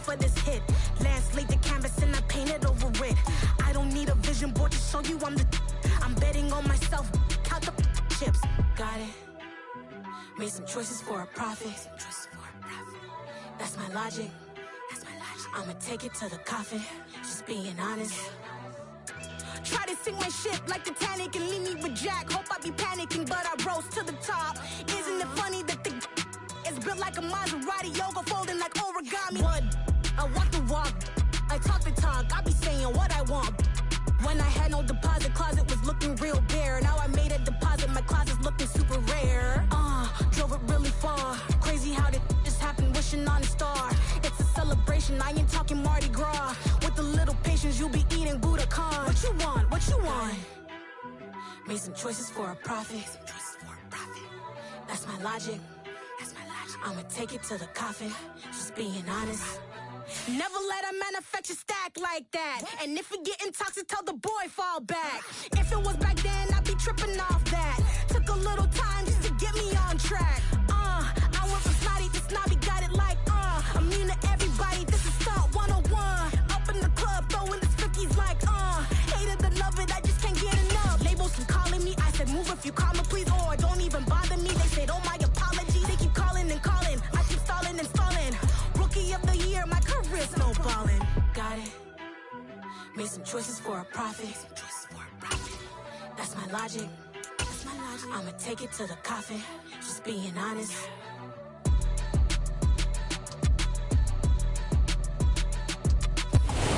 for this hit. Lance laid the canvas and I painted over it. I don't need a vision board to show you I'm betting on myself. Count the chips. Got it. Made some choices for a profit. That's my logic. I'ma take it to the coffin. Just being honest. Try to sink my ship like Titanic and leave me with Jack. Hope I be panicking, but I rose to the top. Isn't it funny that the is built like a Maserati, yoga folding like origami? What? I walk the walk, I talk the talk. I be saying what I want. When I had no deposit, closet was looking real bare. Now I made a deposit, my closet's looking super rare. Drove it really far. Crazy how did this happen, wishing on a star. It's a celebration, I ain't talking Mardi Gras. With a little patience, you'll be eating Budokan. What you want? What you want? Made some choices for a profit. That's my logic. I'ma take it to the coffin. Just being honest. Never let a manufacture stack like that. And if we getting toxic, tell the boy fall back. If it was back then, I'd be tripping off that. Took a little time just to get me on track. I went from snotty to snobby, got it like I'm immune to everybody, this is stunt 101. Up in the club, throwing this 50s like hate it, to love it, I just can't get enough. Labels keep calling me, I said move if you call me please, or don't even bother me. They said oh my apology, they keep calling and calling. I keep stalling and stalling. Rookie of the year, my career's snowballing. Got it. Made some choices for a profit. That's my logic. I'ma take it to the coffin. Just being honest.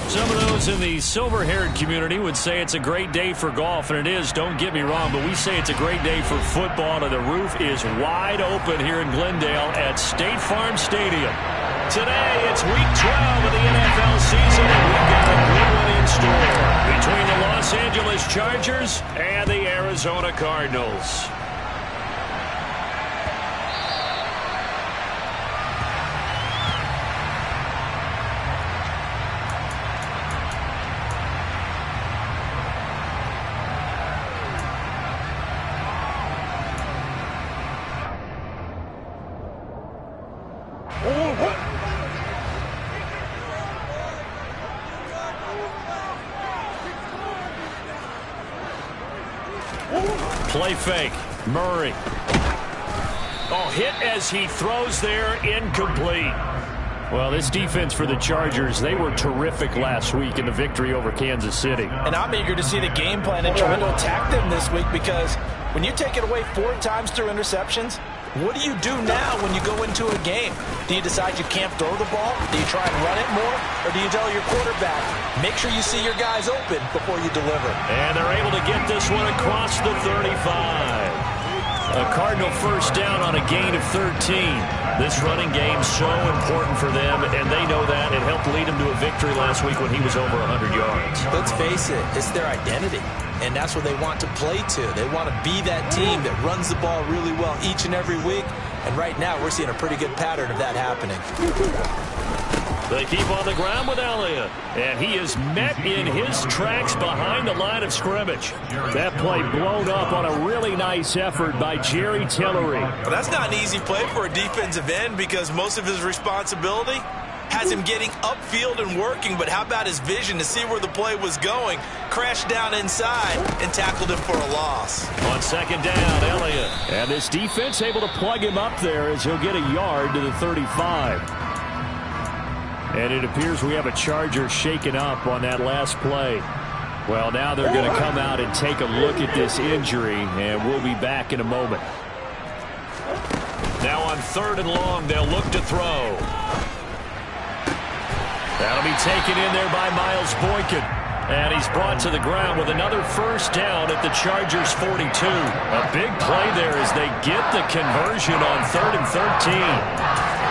Some of those in the silver-haired community would say it's a great day for golf, and it is, don't get me wrong, but we say it's a great day for football, and the roof is wide open here in Glendale at State Farm Stadium. Today, it's Week 12 of the NFL season, and we've got a good one in store between the Los Angeles Chargers and the Arizona Cardinals. Play fake. Murray. Oh, hit as he throws there. Incomplete. Well, this defense for the Chargers, they were terrific last week in the victory over Kansas City. And I'm eager to see the game plan and try to attack them this week, because when you take it away 4 times through interceptions, what do you do now when you go into a game? Do you decide you can't throw the ball? Do you try and run it more? Or do you tell your quarterback, make sure you see your guys open before you deliver? And they're able to get this one across the 35. A Cardinal first down on a gain of 13. This running game so important for them, and they know that. It helped lead them to a victory last week when he was over 100 yards. Let's face it, it's their identity, and that's what they want to play to. They want to be that team that runs the ball really well each and every week, and right now we're seeing a pretty good pattern of that happening. They keep on the ground with Elliott, and he is met in his tracks behind the line of scrimmage. That play blown up on a really nice effort by Jerry Tillery. Well, that's not an easy play for a defensive end, because most of his responsibility has him getting upfield and working, but how about his vision to see where the play was going? Crashed down inside and tackled him for a loss. On second down, Elliott. And this defense able to plug him up there as he'll get a yard to the 35. And it appears we have a Charger shaken up on that last play. Well, now they're going to come out and take a look at this injury, and we'll be back in a moment. Now on 3rd and long, they'll look to throw. That'll be taken in there by Miles Boykin. And he's brought to the ground with another first down at the Chargers' 42. A big play there as they get the conversion on 3rd and 13.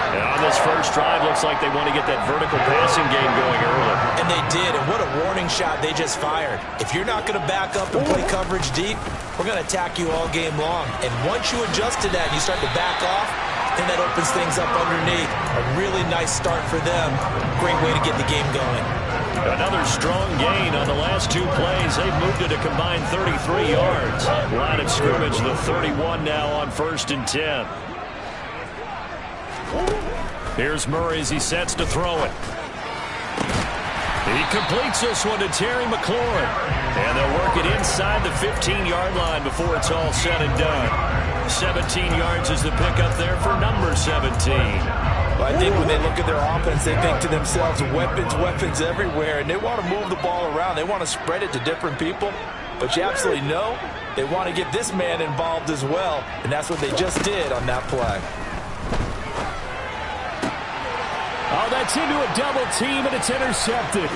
And on this first drive, looks like they want to get that vertical passing game going early. And they did, and what a warning shot they just fired. If you're not going to back up and play coverage deep, we're going to attack you all game long. And once you adjust to that and you start to back off, then that opens things up underneath. A really nice start for them. Great way to get the game going. Another strong gain on the last 2 plays. They've moved it a combined 33 yards. Line of scrimmage, the 31 now on 1st and 10. Here's Murray as he sets to throw it. He completes this one to Terry McLaurin. And they'll work it inside the 15-yard line before it's all said and done. 17 yards is the pickup there for number 17. Well, I think when they look at their offense, they think to themselves, weapons, weapons everywhere, and they want to move the ball around. They want to spread it to different people. But you absolutely know they want to get this man involved as well, and that's what they just did on that play. Oh, that's into a double team, and it's intercepted.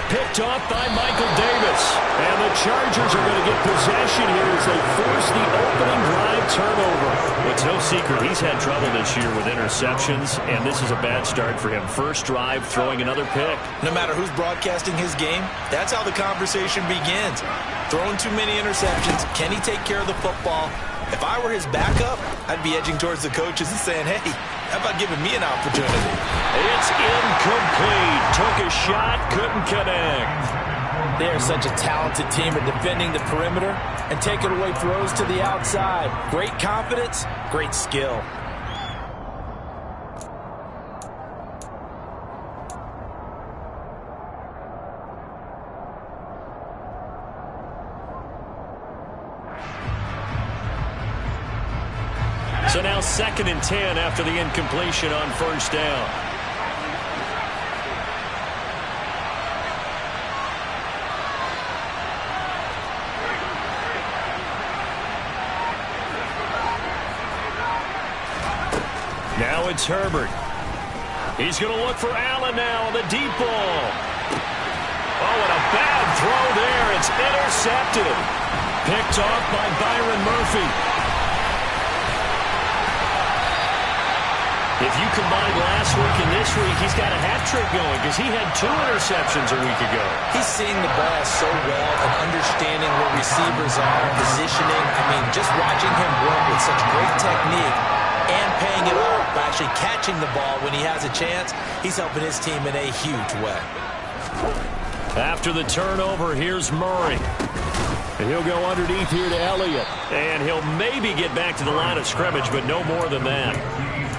Picked off by Michael Davis. And the Chargers are going to get possession here as they force the opening drive turnover. It's no secret he's had trouble this year with interceptions, and this is a bad start for him. First drive, throwing another pick. No matter who's broadcasting his game, that's how the conversation begins. Throwing too many interceptions. Can he take care of the football? If I were his backup, I'd be edging towards the coaches and saying, hey, how about giving me an opportunity? It's incomplete. Took a shot, couldn't connect. They are such a talented team at defending the perimeter and taking away throws to the outside. Great confidence, great skill. So now 2nd and 10 after the incompletion on first down. Now it's Herbert. He's going to look for Allen now on the deep ball. Oh, and a bad throw there. It's intercepted. Picked off by Byron Murphy. If you combine last week and this week, he's got a hat trick going because he had 2 interceptions a week ago. He's seeing the ball so well and understanding where receivers are, positioning. I mean, just watching him work with such great technique and paying it off by actually catching the ball when he has a chance, he's helping his team in a huge way. After the turnover, here's Murray. And he'll go underneath here to Elliott. And he'll maybe get back to the line of scrimmage, but no more than that.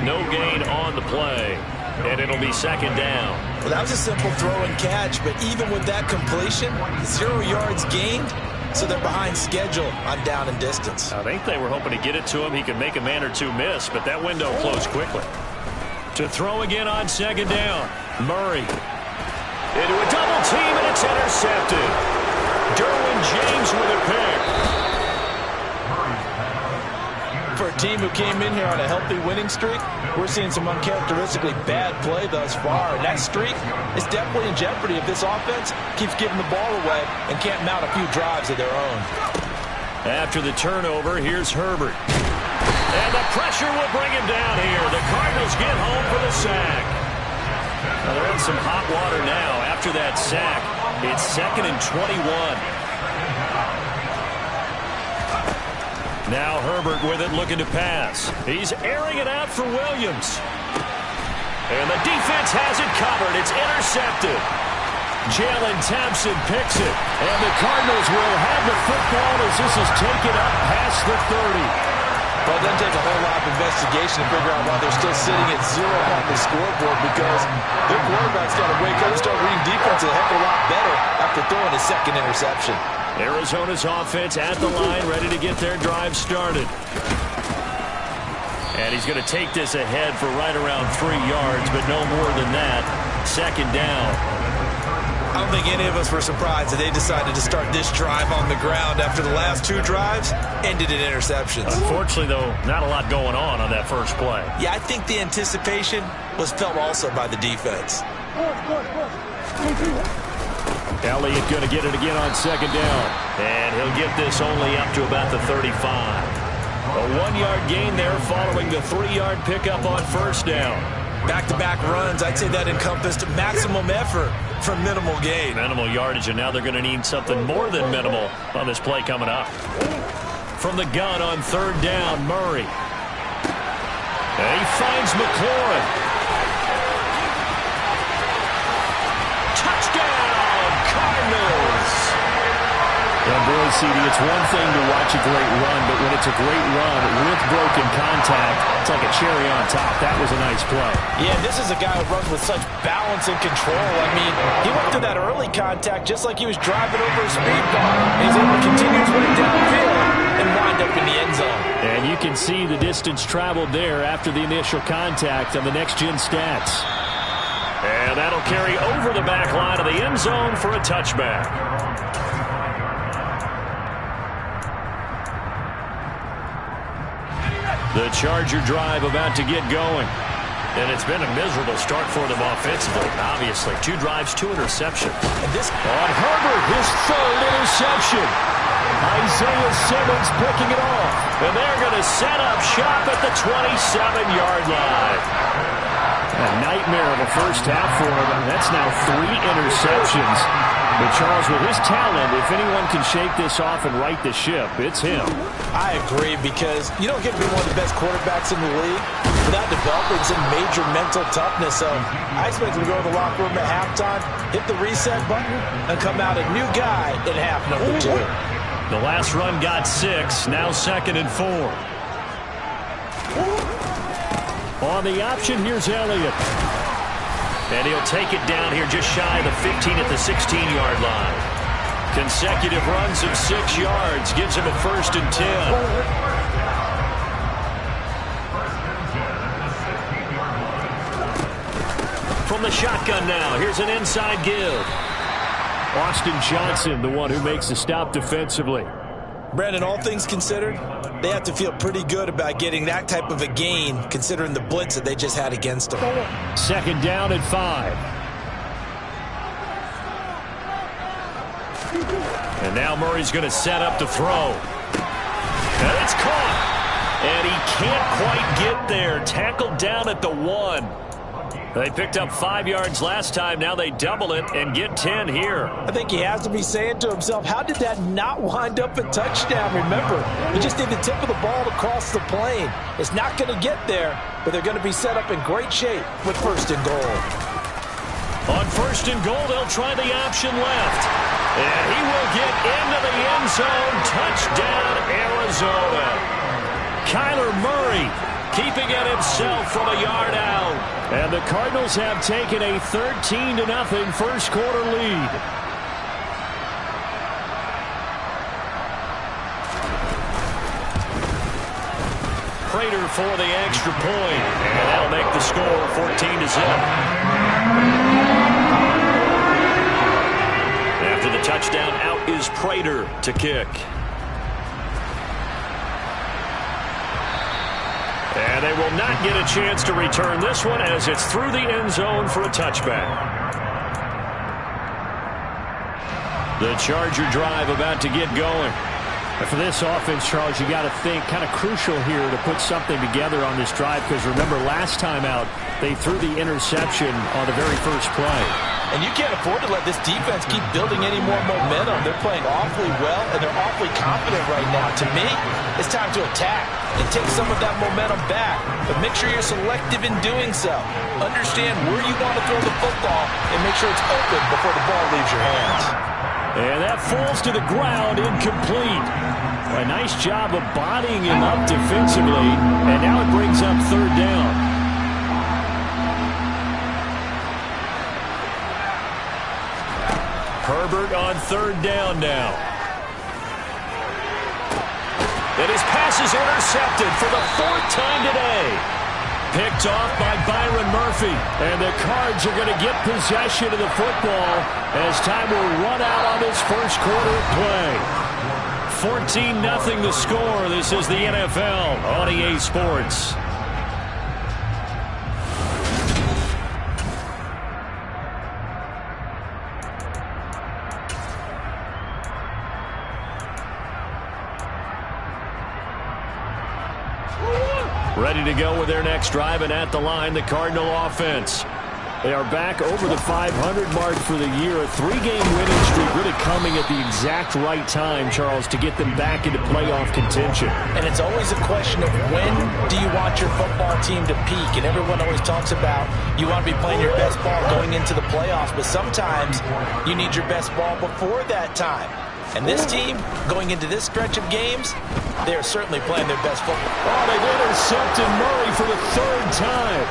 No gain on the play. And it'll be 2nd down. Well, that was a simple throw and catch, but even with that completion, 0 yards gained, so they're behind schedule on down and distance. I think they were hoping to get it to him. He could make a man or two miss, but that window closed quickly. To throw again on 2nd down, Murray. Into a double team, and it's intercepted. Derwin James with a pick. For a team who came in here on a healthy winning streak, we're seeing some uncharacteristically bad play thus far. And that streak is definitely in jeopardy if this offense keeps giving the ball away and can't mount a few drives of their own. After the turnover, here's Herbert. And the pressure will bring him down here. The Cardinals get home for the sack. Well, they're in some hot water now. After that sack, it's 2nd and 21. Now Herbert with it, looking to pass. He's airing it out for Williams. And the defense has it covered. It's intercepted. Jalen Thompson picks it. And the Cardinals will have the football as this is taken up past the 30. Well, it doesn't take a whole lot of investigation to figure out why they're still sitting at 0 on the scoreboard, because their quarterback's got to wake up and start reading defense a heck of a lot better after throwing his 2nd interception. Arizona's offense at the line, ready to get their drive started. And he's going to take this ahead for right around 3 yards, but no more than that. 2nd down. I don't think any of us were surprised that they decided to start this drive on the ground after the last 2 drives ended in interceptions. Unfortunately, though, not a lot going on that first play. Yeah, I think the anticipation was felt also by the defense. Elliott going to get it again on 2nd down. And he'll get this only up to about the 35. A 1-yard gain there following the 3-yard pickup on first down. Back-to-back runs, I'd say that encompassed maximum effort for minimal gain. Minimal yardage, and now they're going to need something more than minimal on this play coming up. From the gun on 3rd down, Murray. And he finds McLaurin. Touchdown, Cardinals! And boys, CD, it's one thing to watch a great run, but when it's a great run with broken contact, it's like a cherry on top. That was a nice play. Yeah, this is a guy who runs with such balance and control. I mean, he went through that early contact just like he was driving over a speed bump. He's able to continue his way downfield and wind up in the end zone. And you can see the distance traveled there after the initial contact on the next-gen stats. And that'll carry over the back line of the end zone for a touchback. The Charger drive about to get going. And it's been a miserable start for them offensively, obviously. 2 drives, 2 interceptions. And this on Herbert, his 3rd interception. Isaiah Simmons picking it off. And they're going to set up shop at the 27-yard line. A nightmare of a first half for him. That's now 3 interceptions. But Charles, with his talent, if anyone can shake this off and right the ship, it's him. I agree, because you don't get to be one of the best quarterbacks in the league without developing some major mental toughness. So I expect him to go to the locker room at halftime, hit the reset button, and come out a new guy in half number 2. The last run got 6, now 2nd and 4. On the option, here's Elliott. And he'll take it down here just shy of the 15 at the 16-yard line. Consecutive runs of 6 yards gives him a 1st and 10. From the shotgun now, here's an inside give. Austin Johnson, the one who makes the stop defensively. Brandon, all things considered, they have to feel pretty good about getting that type of a gain, considering the blitz that they just had against them. 2nd down and 5. And now Murray's going to set up to throw. And it's caught. And he can't quite get there. Tackled down at the 1. They picked up 5 yards last time. Now they double it and get 10 here. I think he has to be saying to himself, how did that not wind up a touchdown? Remember, he just did the tip of the ball to cross the plane. It's not going to get there, but they're going to be set up in great shape with 1st and goal. On 1st and goal, they'll try the option left. And he will get into the end zone. Touchdown, Arizona. Kyler Murray keeping it himself from a yard out. And the Cardinals have taken a 13-0 first quarter lead. Prater for the extra point. And that'll make the score 14-0. After the touchdown, out is Prater to kick. And they will not get a chance to return this one as it's through the end zone for a touchback. The Charger drive about to get going. And for this offense, Charles, you got to think kind of crucial here to put something together on this drive, because remember last time out they threw the interception on the very first play. And you can't afford to let this defense keep building any more momentum. They're playing awfully well, and they're awfully confident right now. To me, it's time to attack and take some of that momentum back. But make sure you're selective in doing so. Understand where you want to throw the football and make sure it's open before the ball leaves your hands. And that falls to the ground, incomplete. A nice job of bodying him up defensively, and now it brings up 3rd down. Herbert on 3rd down now. And his pass is intercepted for the 4th time today. Picked off by Byron Murphy. And the Cards are going to get possession of the football as time will run out on this first quarter of play. 14-0 the score. This is the NFL on EA Sports. Ready to go with their next drive, and at the line, the Cardinal offense. They are back over the 500 mark for the year. A 3-game winning streak really coming at the exact right time, Charles, to get them back into playoff contention. And it's always a question of when do you want your football team to peak? And everyone always talks about you want to be playing your best ball going into the playoffs, but sometimes you need your best ball before that time. And this team, going into this stretch of games, they are certainly playing their best football. Oh, they've intercepted Murray for the third time.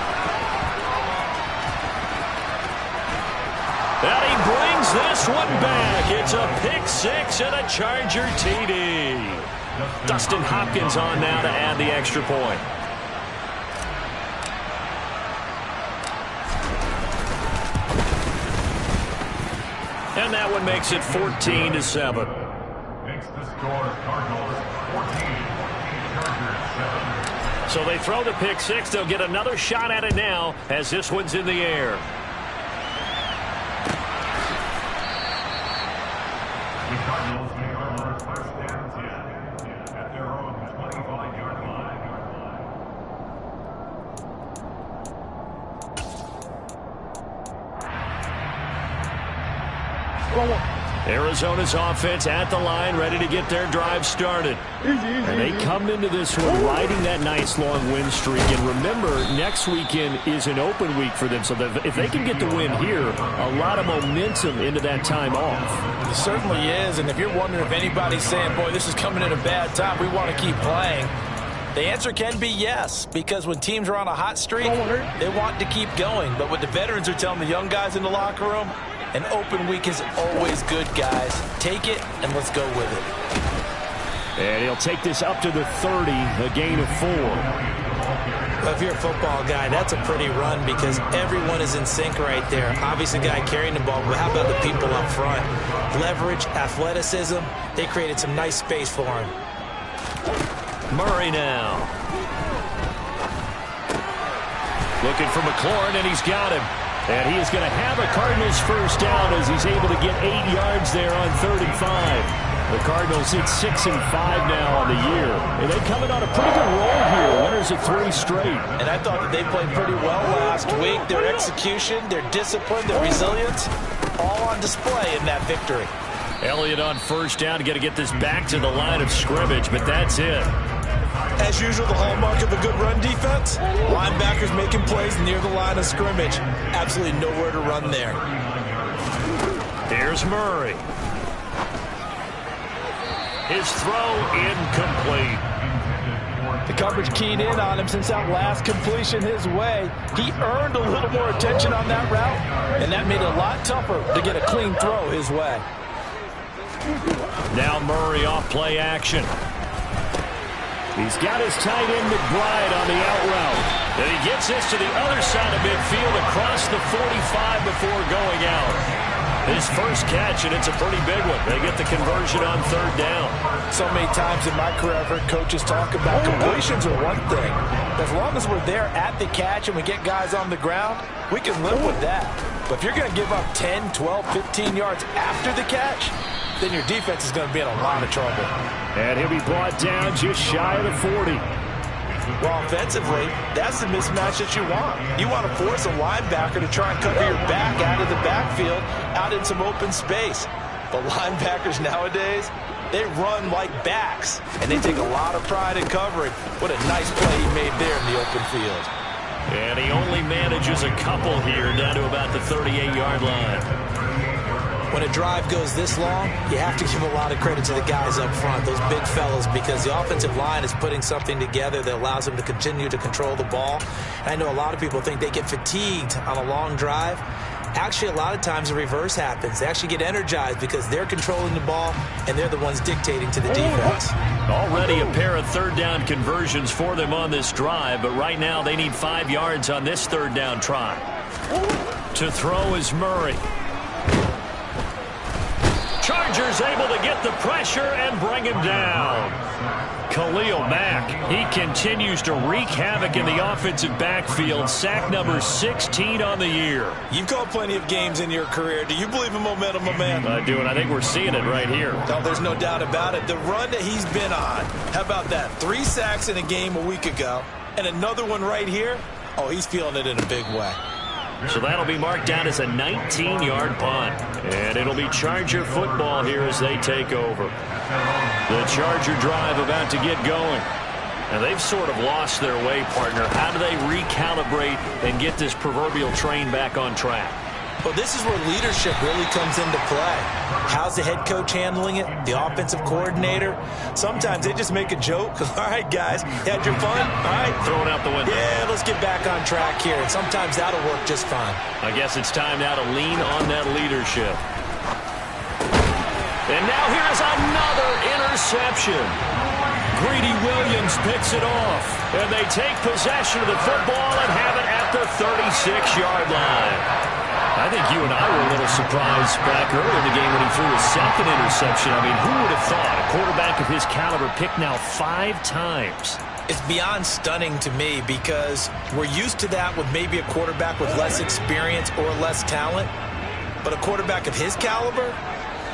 And he brings this one back. It's a pick six and a Charger TD. Dustin Hopkins on now to add the extra point. And that one makes it 14-7. Makes the score Cardinals 14, Chargers 7. So they throw the pick six. They'll get another shot at it now as this one's in the air. The Cardinals may run first and 10 at their own 25-yard line. Arizona's offense at the line, ready to get their drive started. And they come into this one riding that nice long win streak. And remember, next weekend is an open week for them. So that if they can get the win here, a lot of momentum into that time off. It certainly is. And if you're wondering if anybody's saying, boy, this is coming at a bad time, we want to keep playing, the answer can be yes, because when teams are on a hot streak, they want to keep going. But what the veterans are telling the young guys in the locker room, an open week is always good, guys. Take it, and let's go with it. And he'll take this up to the 30, a gain of 4. Well, if you're a football guy, that's a pretty run because everyone is in sync right there. Obviously, the guy carrying the ball, but how about the people up front? Leverage, athleticism, they created some nice space for him. Murray now. Looking for McLaurin, and he's got him. And he is going to have a Cardinals first down as he's able to get 8 yards there on 3rd and 5. The Cardinals hit 6 and 5 now on the year. And they're coming on a pretty good roll here. Winners of 3 straight. And I thought that they played pretty well last week. Their execution, their discipline, their resilience, all on display in that victory. Elliott on first down, got to get this back to the line of scrimmage, but that's it. As usual, the hallmark of a good run defense, linebackers making plays near the line of scrimmage. Absolutely nowhere to run there. Here's Murray. His throw incomplete. The coverage keyed in on him since that last completion his way. He earned a little more attention on that route, and that made it a lot tougher to get a clean throw his way. Now Murray off play action. He's got his tight end McBride on the out route. And he gets this to the other side of midfield across the 45 before going out. His first catch, and it's a pretty big one. They get the conversion on 3rd down. So many times in my career I've heard coaches talk about completions are one thing. As long as we're there at the catch and we get guys on the ground, we can live with that. But if you're going to give up 10, 12, 15 yards after the catch, then your defense is going to be in a lot of trouble. And he'll be brought down just shy of the 40. Well, offensively, that's the mismatch that you want. You want to force a linebacker to try and cover your back out of the backfield, out in some open space. But linebackers nowadays, they run like backs, and they take a lot of pride in covering. What a nice play he made there in the open field. And he only manages a couple here down to about the 38-yard line. When a drive goes this long, you have to give a lot of credit to the guys up front, those big fellas, because the offensive line is putting something together that allows them to continue to control the ball. And I know a lot of people think they get fatigued on a long drive. Actually, a lot of times the reverse happens. They actually get energized because they're controlling the ball, and they're the ones dictating to the defense. Already a pair of 3rd down conversions for them on this drive, but right now they need 5 yards on this 3rd down try. To throw is Murray. Chargers able to get the pressure and bring him down. Khalil Mack, he continues to wreak havoc in the offensive backfield. Sack number 16 on the year. You've called plenty of games in your career. Do you believe in momentum, my man? I do, and I think we're seeing it right here. No, there's no doubt about it. The run that he's been on, how about that? 3 sacks in a game a week ago, and another one right here. Oh, he's feeling it in a big way. So that'll be marked down as a 19-yard punt. And it'll be Charger football here as they take over. The Charger drive about to get going. And they've sort of lost their way, partner. How do they recalibrate and get this proverbial train back on track? Well, this is where leadership really comes into play. How's the head coach handling it? The offensive coordinator? Sometimes they just make a joke. All right, guys, had your fun? All right. Throw it out the window. Yeah, let's get back on track here. And sometimes that'll work just fine. I guess it's time now to lean on that leadership. And now here's another interception. Greedy Williams picks it off. And they take possession of the football and have it at the 36-yard line. I think you and I were a little surprised back early in the game when he threw his second interception. I mean, who would have thought a quarterback of his caliber picked now 5 times? It's beyond stunning to me because we're used to that with maybe a quarterback with less experience or less talent. But a quarterback of his caliber,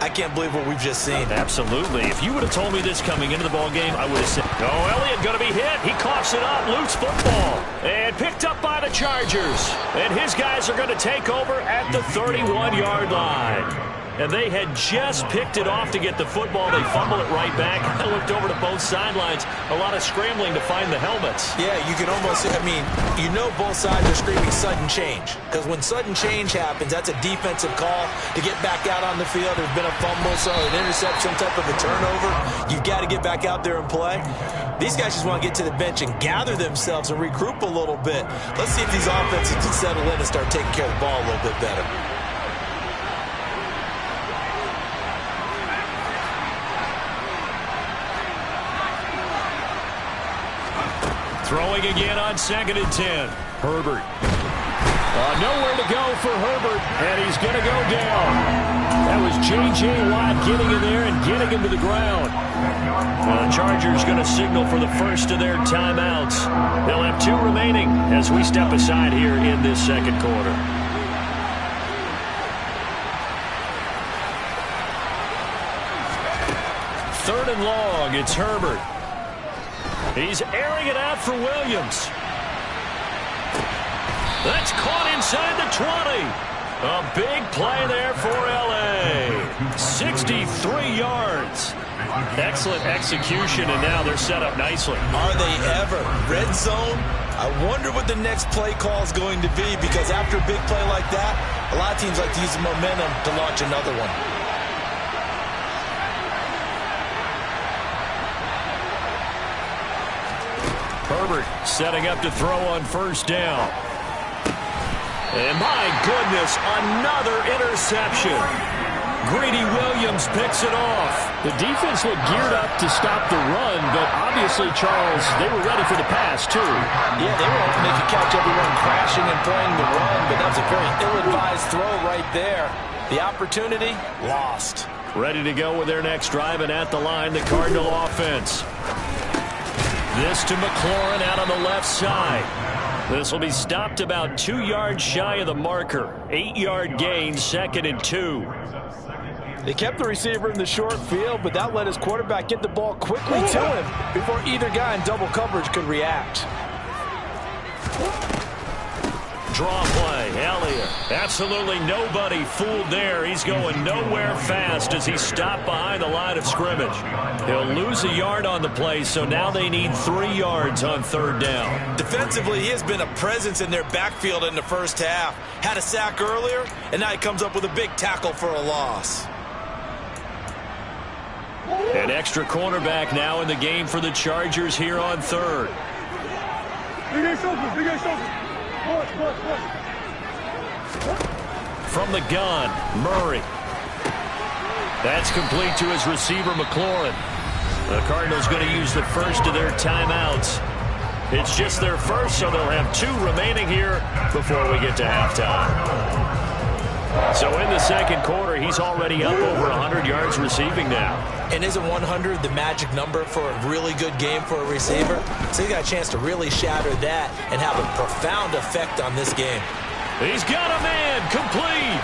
I can't believe what we've just seen. Absolutely. If you would have told me this coming into the ball game, I would have said, oh, Elliott going to be hit. He coughs it up, loose football, and picked up by the Chargers. And his guys are going to take over at the 31-yard line. And they had just picked it off to get the football. They fumble it right back. I looked over to both sidelines. A lot of scrambling to find the helmets. Yeah, you can almost, I mean, you know both sides are screaming sudden change. Because when sudden change happens, that's a defensive call to get back out on the field. There's been a fumble, so an interception, some type of a turnover. You've got to get back out there and play. These guys just want to get to the bench and gather themselves and regroup a little bit. Let's see if these offenses can settle in and start taking care of the ball a little bit better. Throwing again on 2nd and 10. Herbert. Nowhere to go for Herbert, and he's going to go down. That was J.J. Watt getting in there and getting him to the ground. Well, the Chargers going to signal for the first of their timeouts. They'll have 2 remaining as we step aside here in this second quarter. Third and long, it's Herbert. He's airing it out for Williams. That's caught inside the 20. A big play there for L.A. 63 yards. Excellent execution, and now they're set up nicely. Are they ever? Red zone? I wonder what the next play call is going to be, because after a big play like that, a lot of teams like to use the momentum to launch another one. Herbert setting up to throw on first down. And my goodness, another interception. Greedy Williams picks it off. The defense looked geared up to stop the run, but obviously, Charles, they were ready for the pass, too. Yeah, they were hoping they could catch everyone crashing and playing the run, but that was a very ill-advised throw right there. The opportunity, lost. Ready to go with their next drive, and at the line, the Cardinal offense. This to McLaurin out on the left side. This will be stopped about 2 yards shy of the marker. 8-yard gain, 2nd and 2. They kept the receiver in the short field, but that let his quarterback get the ball quickly to him before either guy in double coverage could react. Draw play, Elliott. Absolutely nobody fooled there. He's going nowhere fast as he stopped behind the line of scrimmage. He'll lose a yard on the play, so now they need 3 yards on 3rd down. Defensively, he has been a presence in their backfield in the first half. Had a sack earlier, and now he comes up with a big tackle for a loss. An extra cornerback now in the game for the Chargers here on 3rd. From the gun, Murray. That's complete to his receiver, McLaurin. The Cardinals going to use the first of their timeouts. It's just their first, so they'll have 2 remaining here before we get to halftime. So in the second quarter, he's already up over 100 yards receiving now. And isn't 100 the magic number for a really good game for a receiver? So he got a chance to really shatter that and have a profound effect on this game. He's got a man, complete.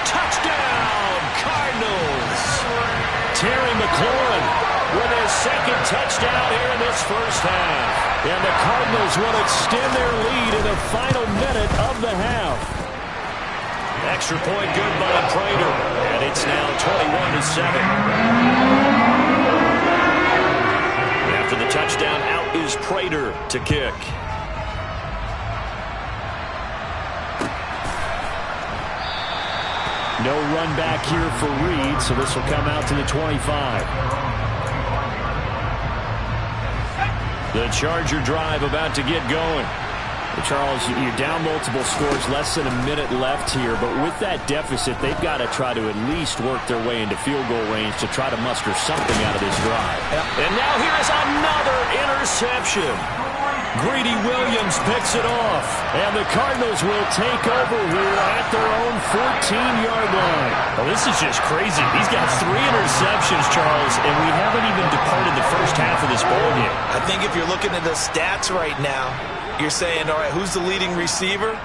Touchdown, Cardinals. Terry McLaurin with his 2nd touchdown here in this first half. And the Cardinals will extend their lead in the final minute of the half. Extra point good by Prater. And it's now 21-7. After the touchdown, out is Prater to kick. No run back here for Reed, so this will come out to the 25. The Charger drive about to get going. Charles, you're down multiple scores, less than a minute left here, but with that deficit, they've got to try to at least work their way into field goal range to try to muster something out of this drive. Yep. And now here is another interception. Greedy Williams picks it off, and the Cardinals will take over here at their own 14-yard line. Well, this is just crazy. He's got 3 interceptions, Charles, and we haven't even departed the first half of this ballgame. I think if you're looking at the stats right now, you're saying, all right, who's the leading receiver?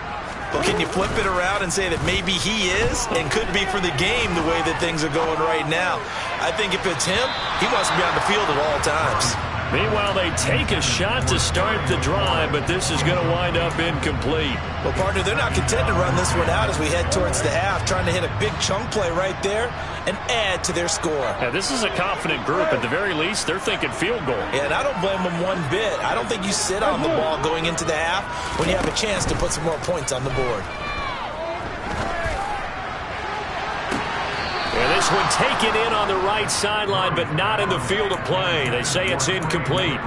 But can you flip it around and say that maybe he is and could be for the game the way that things are going right now? I think if it's him, he wants to be on the field at all times. Meanwhile, they take a shot to start the drive, but this is going to wind up incomplete. Well, partner, they're not content to run this one out as we head towards the half, trying to hit a big chunk play right there and add to their score. Yeah, this is a confident group. At the very least, they're thinking field goal. Yeah, and I don't blame them one bit. I don't think you sit on the ball going into the half when you have a chance to put some more points on the board. And this one taken in on the right sideline, but not in the field of play. They say it's incomplete.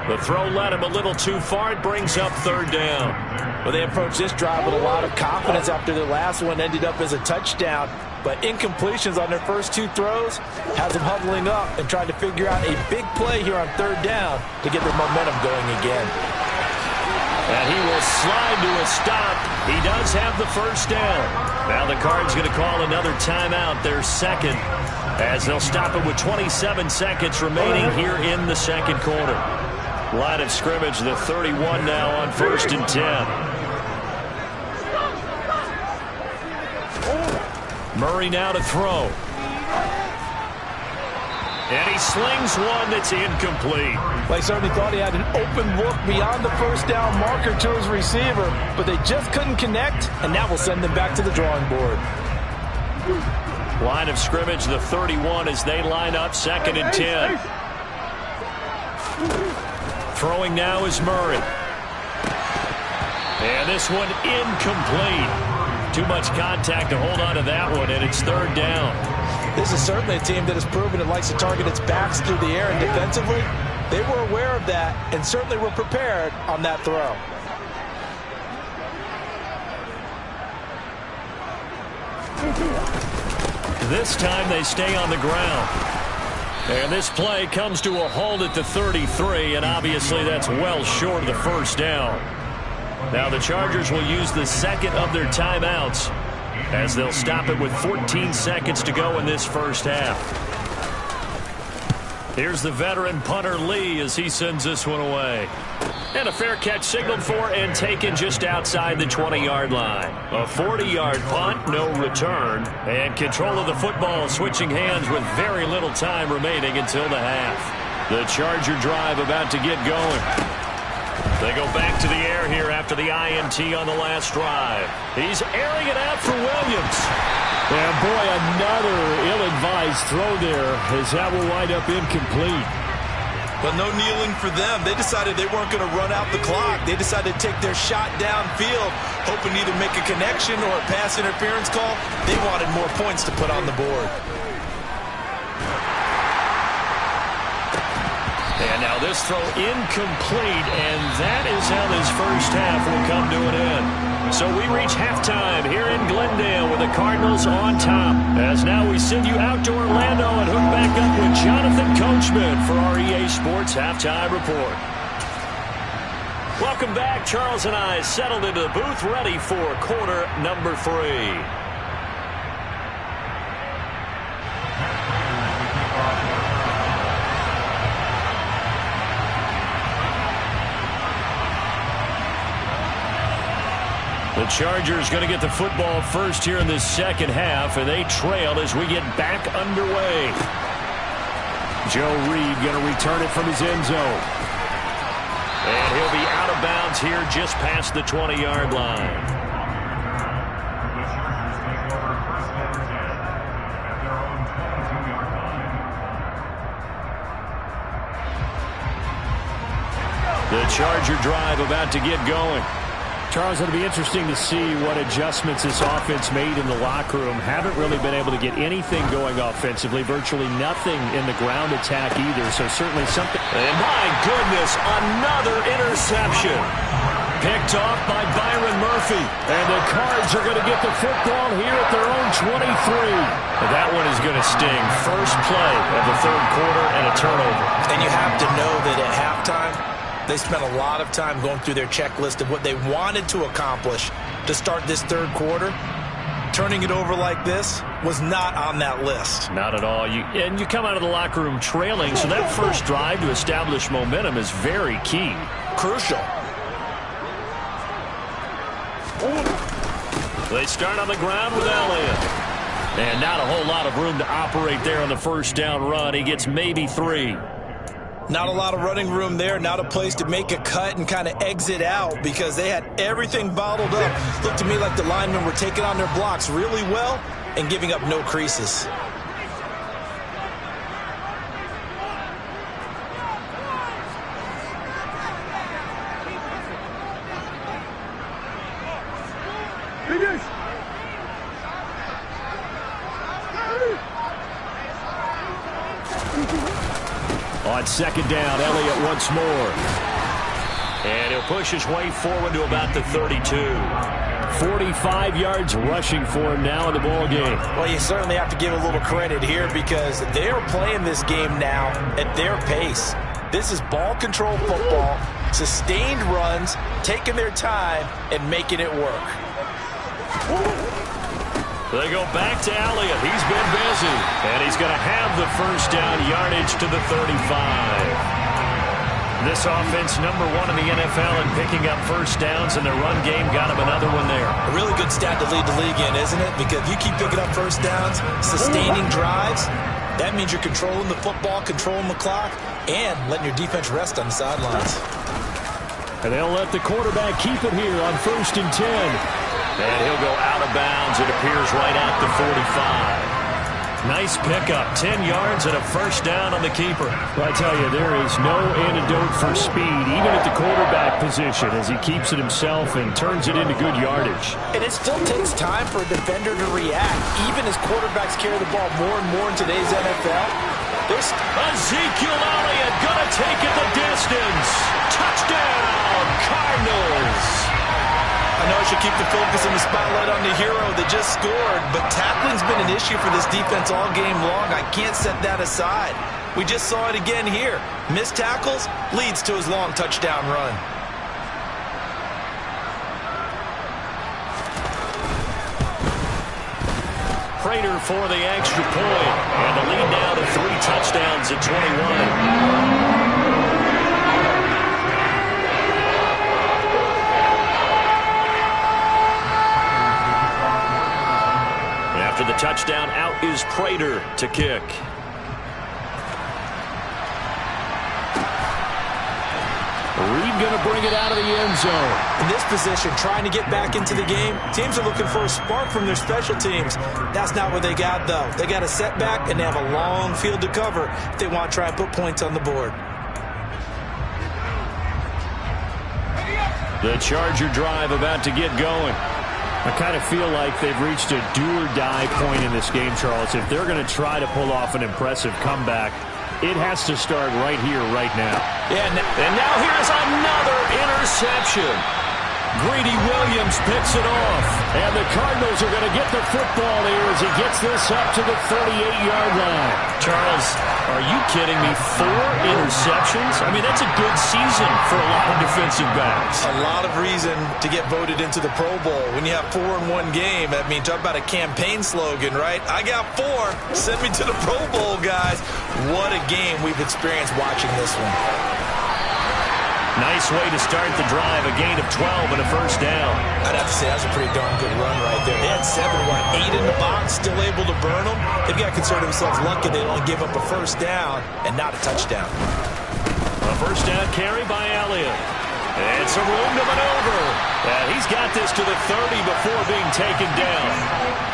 The throw led him a little too far. It brings up 3rd down. Well, they approached this drive with a lot of confidence after their last one ended up as a touchdown. But incompletions on their first 2 throws has them huddling up and trying to figure out a big play here on 3rd down to get their momentum going again. And he will slide to a stop. He does have the first down. Now the Cards going to call another timeout, their second, as they'll stop it with 27 seconds remaining here in the second quarter. Line of scrimmage, the 31 now on 1st and 10. Murray now to throw. And he slings one that's incomplete. Well, he certainly thought he had an open look beyond the first down marker to his receiver, but they just couldn't connect, and that will send them back to the drawing board. Line of scrimmage, the 31 as they line up 2nd and 10. Throwing now is Murray. And this one incomplete. Too much contact to hold on to that one, and it's 3rd down. This is certainly a team that has proven it likes to target its backs through the air, and defensively, they were aware of that and certainly were prepared on that throw. This time they stay on the ground. And this play comes to a halt at the 33, and obviously that's well short of the first down. Now the Chargers will use the second of their timeouts as they'll stop it with 14 seconds to go in this first half. Here's the veteran punter Lee as he sends this one away. And a fair catch signaled for and taken just outside the 20-yard line. A 40-yard punt, no return. And control of the football switching hands with very little time remaining until the half. The Charger drive about to get going. They go back to the air here after the INT on the last drive. He's airing it out for Williams. And boy, another ill-advised throw there as that will wind up incomplete. But no kneeling for them. They decided they weren't going to run out the clock. They decided to take their shot downfield, hoping to either make a connection or a pass interference call. They wanted more points to put on the board. And now this throw incomplete, and that is how this first half will come to an end. So we reach halftime here in Glendale with the Cardinals on top. As now we send you out to Orlando and hook back up with Jonathan Coachman for our EA Sports Halftime Report. Welcome back. Charles and I settled into the booth ready for quarter number 3. The Chargers going to get the football first here in this second half, and they trail as we get back underway. Joe Reed going to return it from his end zone. And he'll be out of bounds here just past the 20-yard line. The Chargers take over 1st and 10 at their own 22-yard line. The Charger drive about to get going. Charles, it'll be interesting to see what adjustments this offense made in the locker room. Haven't really been able to get anything going offensively, virtually nothing in the ground attack either, so certainly something. And my goodness, another interception. Picked off by Byron Murphy. And the Cards are going to get the football here at their own 23. That one is going to sting. First play of the third quarter and a turnover. And you have to know that at halftime, they spent a lot of time going through their checklist of what they wanted to accomplish to start this third quarter. Turning it over like this was not on that list. Not at all. And you come out of the locker room trailing, so that first drive to establish momentum is very key. Crucial. They start on the ground with Elliott. And not a whole lot of room to operate there on the first down run. He gets maybe 3. Not a lot of running room there, not a place to make a cut and kind of exit out because they had everything bottled up. Looked to me like the linemen were taking on their blocks really well and giving up no creases. On second down, Elliott once more. And he'll push his way forward to about the 32. 45 yards rushing for him now in the ball game. Well, you certainly have to give a little credit here because they're playing this game now at their pace. This is ball control football, sustained runs, taking their time, and making it work. They go back to Elliott. He's been busy. And he's going to have the first down yardage to the 35. This offense, number 1 in the NFL in picking up first downs, and their run game got him another one there. A really good stat to lead the league in, isn't it? Because if you keep picking up first downs, sustaining drives, that means you're controlling the football, controlling the clock, and letting your defense rest on the sidelines. And they'll let the quarterback keep it here on 1st and 10. And he'll go out of bounds, it appears, right at the 45. Nice pickup, 10 yards and a first down on the keeper. Well, I tell you, there is no antidote for speed, even at the quarterback position, as he keeps it himself and turns it into good yardage. And it still takes time for a defender to react, even as quarterbacks carry the ball more and more in today's NFL. There's Ezekiel Elliott gonna take it the distance. Touchdown, Cardinals. I know I should keep the focus and the spotlight on the hero that just scored, but tackling's been an issue for this defense all game long. I can't set that aside. We just saw it again here. Missed tackles leads to his long touchdown run. Prater for the extra point, and the lead now to 3 touchdowns at 21. After the touchdown, out is Prater to kick. Reed going to bring it out of the end zone. In this position, trying to get back into the game, teams are looking for a spark from their special teams. That's not what they got, though. They got a setback, and they have a long field to cover if they want to try and put points on the board. The Charger drive about to get going. I kind of feel like they've reached a do-or-die point in this game, Charles. If they're going to try to pull off an impressive comeback, it has to start right here, right now. Yeah, and now here's another interception. Greedy Williams picks it off. And the Cardinals are going to get the football here as he gets this up to the 38-yard line. Charles, are you kidding me? 4 interceptions? I mean, that's a good season for a lot of defensive backs. A lot of reason to get voted into the Pro Bowl. When you have 4 in one game, I mean, talk about a campaign slogan, right? I got 4. Send me to the Pro Bowl, guys. What a game we've experienced watching this one. Nice way to start the drive, a gain of 12 and a first down. I'd have to say that's a pretty darn good run right there. They had 8 in the box, still able to burn them. They've got to consider themselves lucky they only give up a first down and not a touchdown. A first down carry by Elliott. And some room to maneuver. And he's got this to the 30 before being taken down.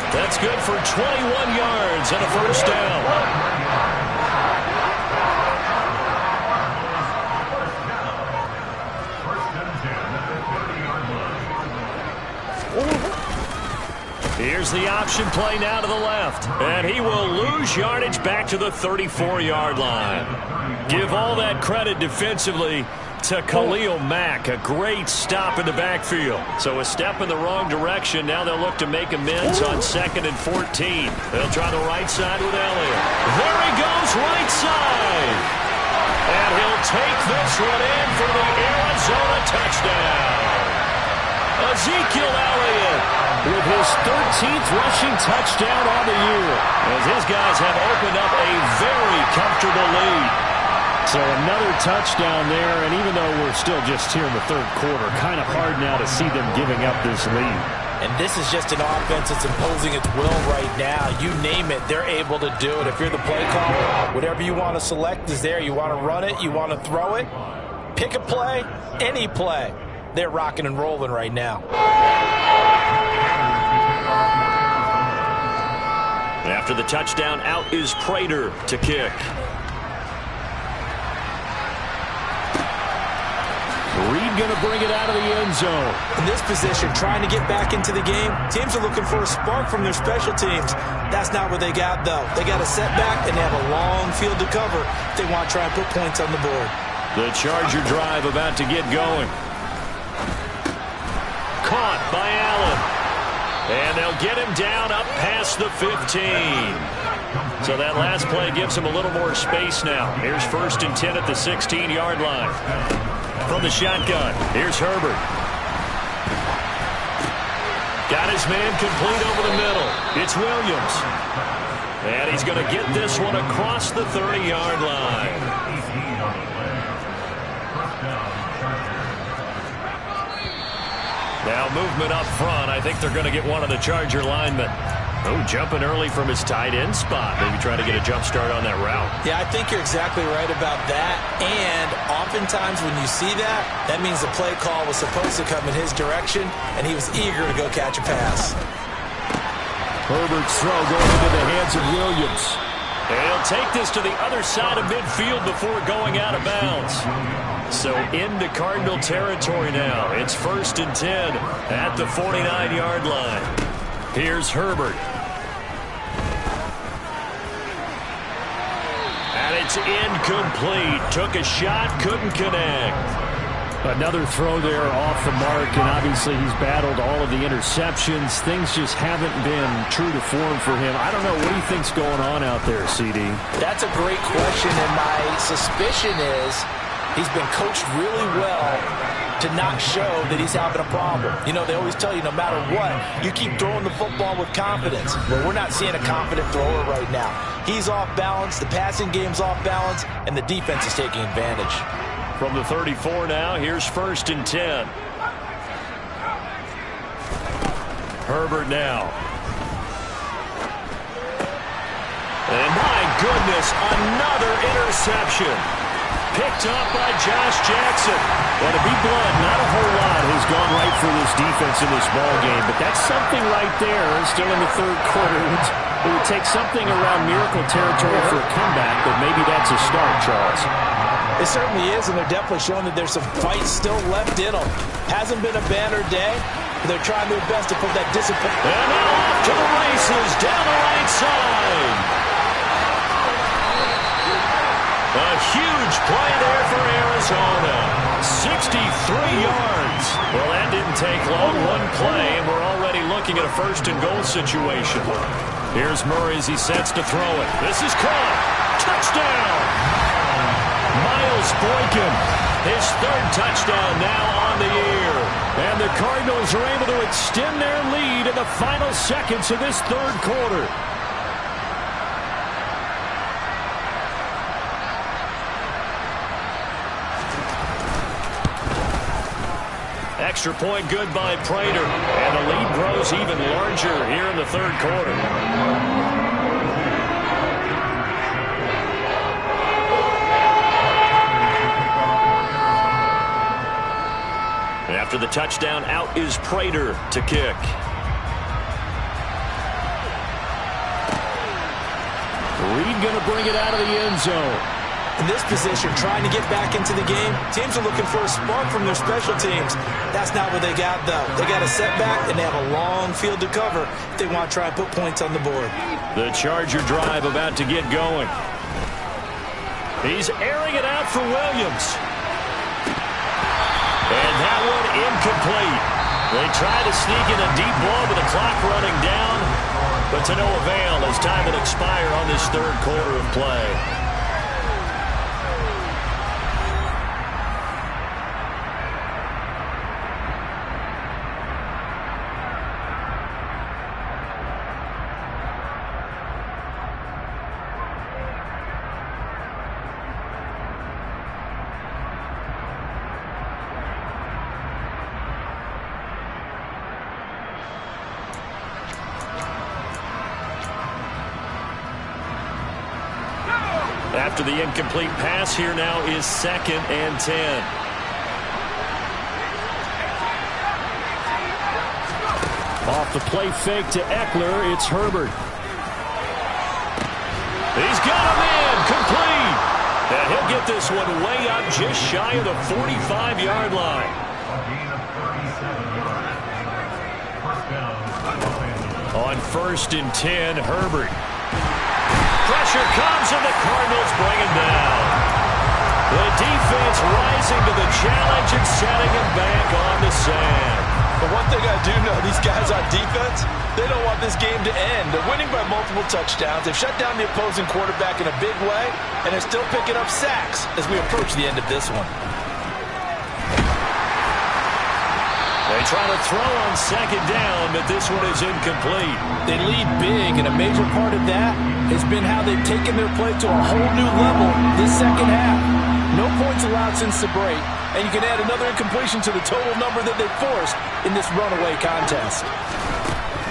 That's good for 21 yards and a first down. Here's the option play now to the left. And he will lose yardage back to the 34-yard line. Give all that credit defensively to Khalil Mack. A great stop in the backfield. So a step in the wrong direction. Now they'll look to make amends on 2nd and 14. They'll try the right side with Elliott. There he goes, right side. And he'll take this one in for the Arizona touchdown. Ezekiel Elliott with his 13th rushing touchdown on the year, as his guys have opened up a very comfortable lead. So another touchdown there, and even though we're still just here in the third quarter, kind of hard now to see them giving up this lead. And this is just an offense that's imposing its will right now. You name it, they're able to do it. If you're the play caller, whatever you want to select is there. You want to run it, you want to throw it, pick a play, any play. They're rocking and rolling right now. After the touchdown, out is Prater to kick. Reed going to bring it out of the end zone. In this position, trying to get back into the game, teams are looking for a spark from their special teams. That's not what they got, though. They got a setback, and they have a long field to cover if they want to try and put points on the board. The Charger drive about to get going. Caught by Allen. And they'll get him down up past the 15. So that last play gives him a little more space now. Here's 1st and 10 at the 16-yard line. From the shotgun, here's Herbert. Got his man complete over the middle. It's Williams. And he's going to get this one across the 30-yard line. Now movement up front. I think they're going to get one of the Charger linemen. Oh, jumping early from his tight end spot. Maybe trying to get a jump start on that route. Yeah, I think you're exactly right about that. And oftentimes when you see that, that means the play call was supposed to come in his direction, and he was eager to go catch a pass. Herbert's throw going into the hands of Williams. And he'll take this to the other side of midfield before going out of bounds. So into Cardinal territory now. It's 1st and 10 at the 49-yard line. Here's Herbert. And it's incomplete. Took a shot, couldn't connect. Another throw there off the mark, and obviously he's battled all of the interceptions. Things just haven't been true to form for him. I don't know, what do you think's going on out there, CD? That's a great question, and my suspicion is he's been coached really well to not show that he's having a problem. You know, they always tell you no matter what, you keep throwing the football with confidence. But we're not seeing a confident thrower right now. He's off balance, the passing game's off balance, and the defense is taking advantage. From the 34 now, here's 1st and 10. Herbert now. And my goodness, another interception. Picked up by Josh Jackson. Well, to be blunt, not a whole lot has gone right for this defense in this ball game, but that's something right there. Still in the third quarter. It would take something around miracle territory for a comeback, but maybe that's a start, Charles. It certainly is, and they're definitely showing that there's some fight still left in them. Hasn't been a banner day, but they're trying their best to put that discipline. And now off to the races, down the right side. A huge play there for Arizona. 63 yards. Well, that didn't take long. One play, and we're already looking at a 1st and goal situation. Here's Murray as he sets to throw it. This is caught. Touchdown. Miles Boykin, his 3rd touchdown now on the year. And the Cardinals are able to extend their lead in the final seconds of this third quarter. Extra point good by Prater. And the lead grows even larger here in the third quarter. After the touchdown, out is Prater to kick. Reed going to bring it out of the end zone. In this position, trying to get back into the game, teams are looking for a spark from their special teams. That's not what they got, though. They got a setback, and they have a long field to cover if they want to try and put points on the board. The Charger drive about to get going. He's airing it out for Williams. And that one incomplete. They try to sneak in a deep ball with the clock running down, but to no avail as time will expire on this third quarter of play. After the incomplete pass, here now is 2nd and 10. Off the play fake to Eckler, it's Herbert. He's got him in, complete. And he'll get this one way up just shy of the 45-yard line. On 1st and 10, Herbert. Pressure comes, and the Cardinals bring him down. The defense rising to the challenge and setting him back on the sand. But one thing I do know, these guys on defense, they don't want this game to end. They're winning by multiple touchdowns. They've shut down the opposing quarterback in a big way, and they're still picking up sacks as we approach the end of this one. They try to throw on 2nd down, but this one is incomplete. They lead big, and a major part of that has been how they've taken their play to a whole new level this second half. No points allowed since the break, and you can add another incompletion to the total number that they forced in this runaway contest.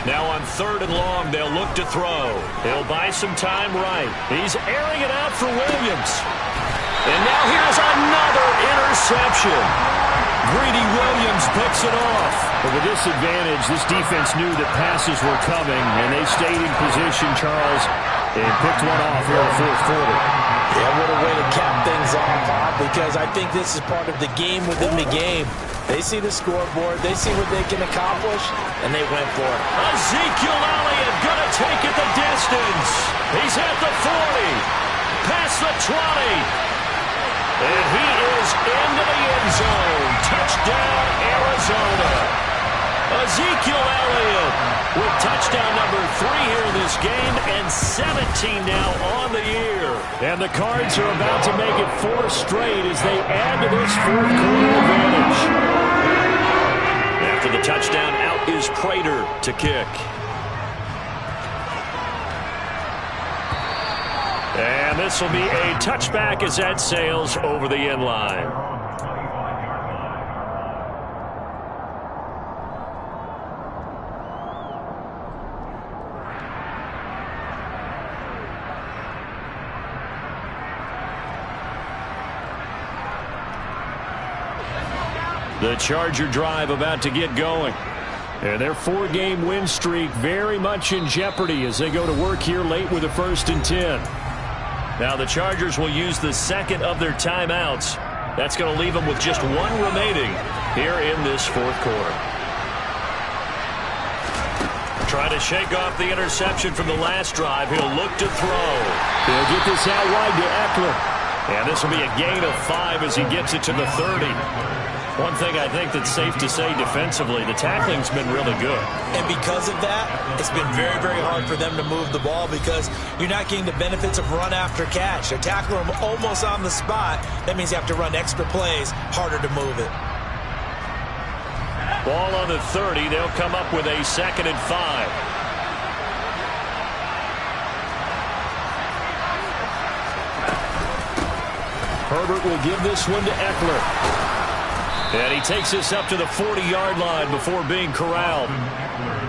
Now on 3rd and long, they'll look to throw. He'll buy some time right. He's airing it out for Williams. And now here's another interception. Greedy Williams picks it off. But with this advantage, this defense knew that passes were coming, and they stayed in position, Charles, and picked one off here in the 4th quarter. Yeah, what a way to cap things off, Bob, because I think this is part of the game within the game. They see the scoreboard, they see what they can accomplish, and they went for it. Ezekiel Elliott gonna take it the distance. He's at the 40, past the 20. And he is into the end zone. Touchdown, Arizona. Ezekiel Elliott with touchdown number 3 here in this game and 17 now on the year. And the Cards are about to make it 4 straight as they add to this 4th quarter advantage. After the touchdown, out is Prater to kick. And this will be a touchback as that sails over the end line. The Charger drive about to get going. And their 4-game win streak very much in jeopardy as they go to work here late with a 1st and 10. Now the Chargers will use the 2nd of their timeouts. That's going to leave them with just 1 remaining here in this 4th quarter. Trying to shake off the interception from the last drive. He'll look to throw. He'll get this out wide to Eckler. And this will be a gain of 5 as he gets it to the 30. One thing I think that's safe to say defensively, the tackling's been really good. And because of that, it's been very, very hard for them to move the ball because you're not getting the benefits of run after catch. They tackle them almost on the spot. That means you have to run extra plays, harder to move it. Ball on the 30. They'll come up with a 2nd and 5. Herbert will give this one to Eckler. And he takes this up to the 40-yard line before being corralled.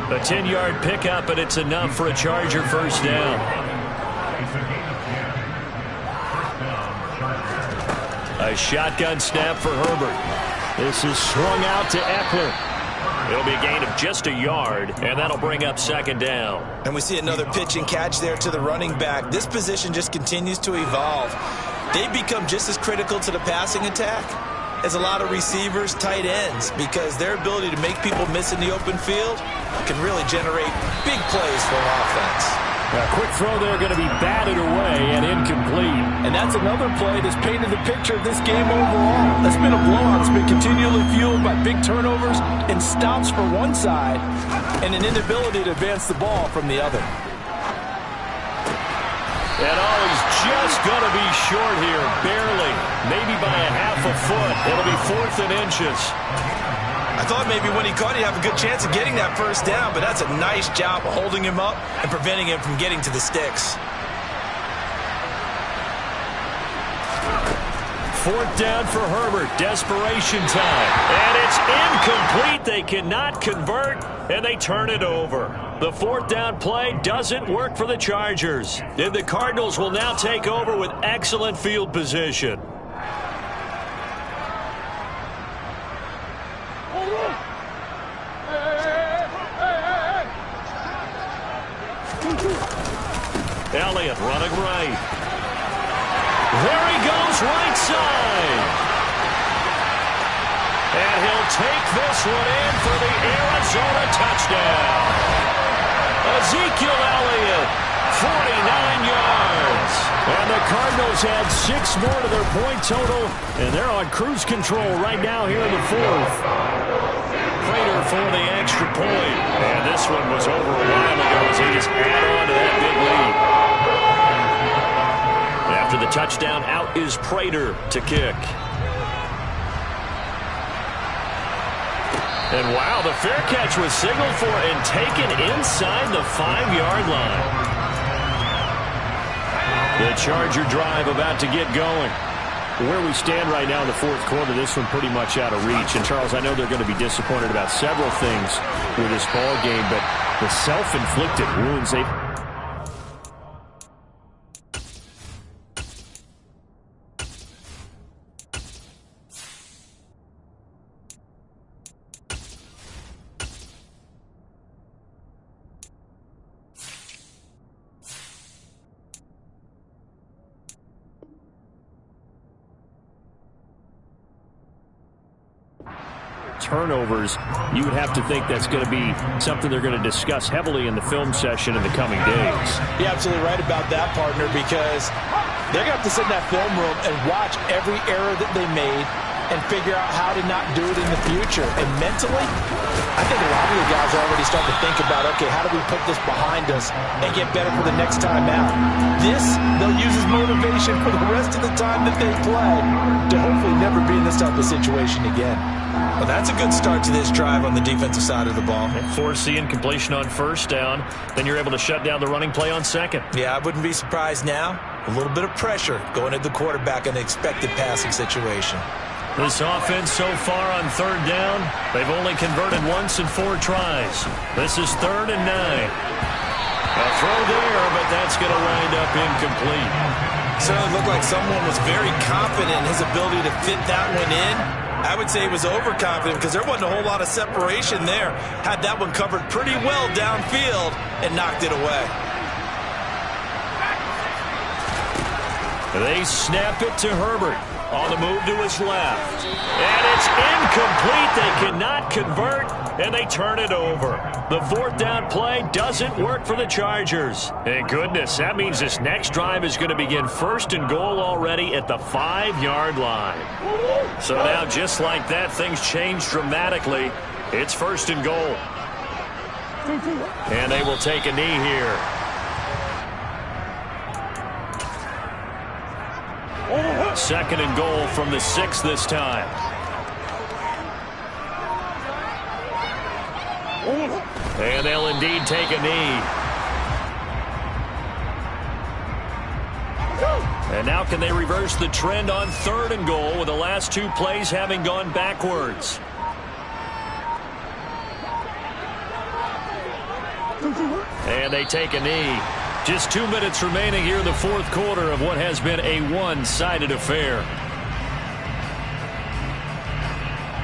A 10-yard pickup, and it's enough for a Charger 1st down. A shotgun snap for Herbert. This is swung out to Eckler. It'll be a gain of just a yard, and that'll bring up 2nd down. And we see another pitch and catch there to the running back. This position just continues to evolve. they become just as critical to the passing attack as a lot of receivers, tight ends, because their ability to make people miss in the open field can really generate big plays for an offense. A quick throw there going to be batted away and incomplete. And that's another play that's painted the picture of this game overall. That's been a blowout. It's been continually fueled by big turnovers and stops for one side and an inability to advance the ball from the other. And he's just going to be short here, barely, maybe by a half a foot. It'll be 4th and inches. I thought maybe when he caught, he'd have a good chance of getting that first down, but that's a nice job of holding him up and preventing him from getting to the sticks. 4th down for Herbert. Desperation time. And it's incomplete. They cannot convert, and they turn it over. The 4th down play doesn't work for the Chargers. And the Cardinals will now take over with excellent field position. Elliott running right. There he goes, right side. And he'll take this one in for the Arizona touchdown. Ezekiel Elliott, 49 yards. And the Cardinals add 6 more to their point total, and they're on cruise control right now here in the 4th. Prater for the extra point. And this one was over a while ago as they just add on to that big lead. After the touchdown, out is Prater to kick. And wow, the fair catch was signaled for and taken inside the 5-yard line. The Charger drive about to get going. Where we stand right now in the 4th quarter, this one pretty much out of reach. And Charles, I know they're going to be disappointed about several things with this ball game, but the self-inflicted wounds they've... turnovers, you would have to think that's going to be something they're going to discuss heavily in the film session in the coming days. You're absolutely right about that, partner, because they're going to have to sit in that film room and watch every error that they made and figure out how to not do it in the future. And mentally, I think a lot of the guys are already starting to think about, okay, how do we put this behind us and get better for the next time out? This, they'll use as motivation for the rest of the time that they play to hopefully never be in this type of situation again. Well, that's a good start to this drive on the defensive side of the ball. Force the incompletion on 1st down. Then you're able to shut down the running play on 2nd. Yeah, I wouldn't be surprised now. A little bit of pressure going at the quarterback in an expected passing situation. This offense so far on 3rd down, they've only converted once in 4 tries. This is 3rd and 9. A throw there, but that's going to wind up incomplete. Certainly looked like someone was very confident in his ability to fit that one in. I would say he was overconfident because there wasn't a whole lot of separation there. Had that one covered pretty well downfield and knocked it away. They snap it to Herbert. On the move to his left. And it's incomplete. They cannot convert, and they turn it over. The 4th down play doesn't work for the Chargers. Thank goodness, that means this next drive is going to begin 1st and goal already at the 5-yard line. So now, just like that, things change dramatically. It's 1st and goal. And they will take a knee here. Second and goal from the 6 this time. And they'll indeed take a knee. And now can they reverse the trend on 3rd and goal with the last 2 plays having gone backwards? And they take a knee. Just 2 minutes remaining here in the 4th quarter of what has been a one-sided affair.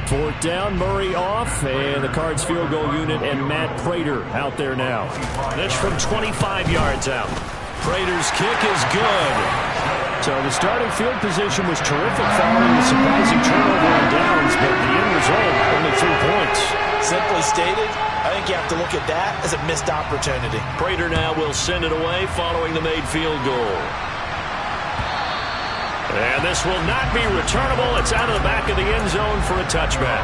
4th down, Murray off, and the Cards field goal unit and Matt Prater out there now. That's from 25 yards out. Prater's kick is good. So the starting field position was terrific following the surprising turnover on downs, but the end result, only 3 points. Simply stated, I think you have to look at that as a missed opportunity. Prater now will send it away following the made field goal. And this will not be returnable. It's out of the back of the end zone for a touchback.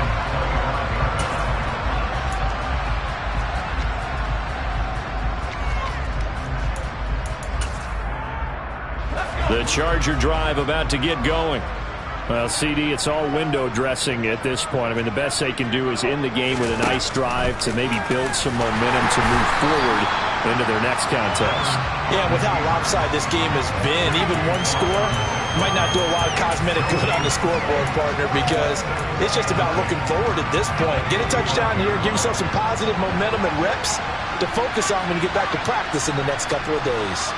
The Charger drive about to get going. Well, CD, it's all window dressing at this point. I mean, the best they can do is end the game with a nice drive to maybe build some momentum to move forward into their next contest. Yeah, with how lopsided this game has been, even one score might not do a lot of cosmetic good on the scoreboard, partner, because it's just about looking forward at this point. Get a touchdown here, give yourself some positive momentum and reps to focus on when you get back to practice in the next couple of days.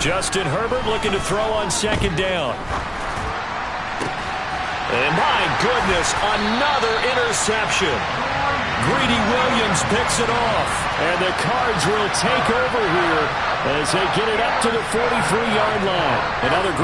Justin Herbert looking to throw on second down. And my goodness, another interception. Greedy Williams picks it off. And the Cards will take over here as they get it up to the 43-yard line. Another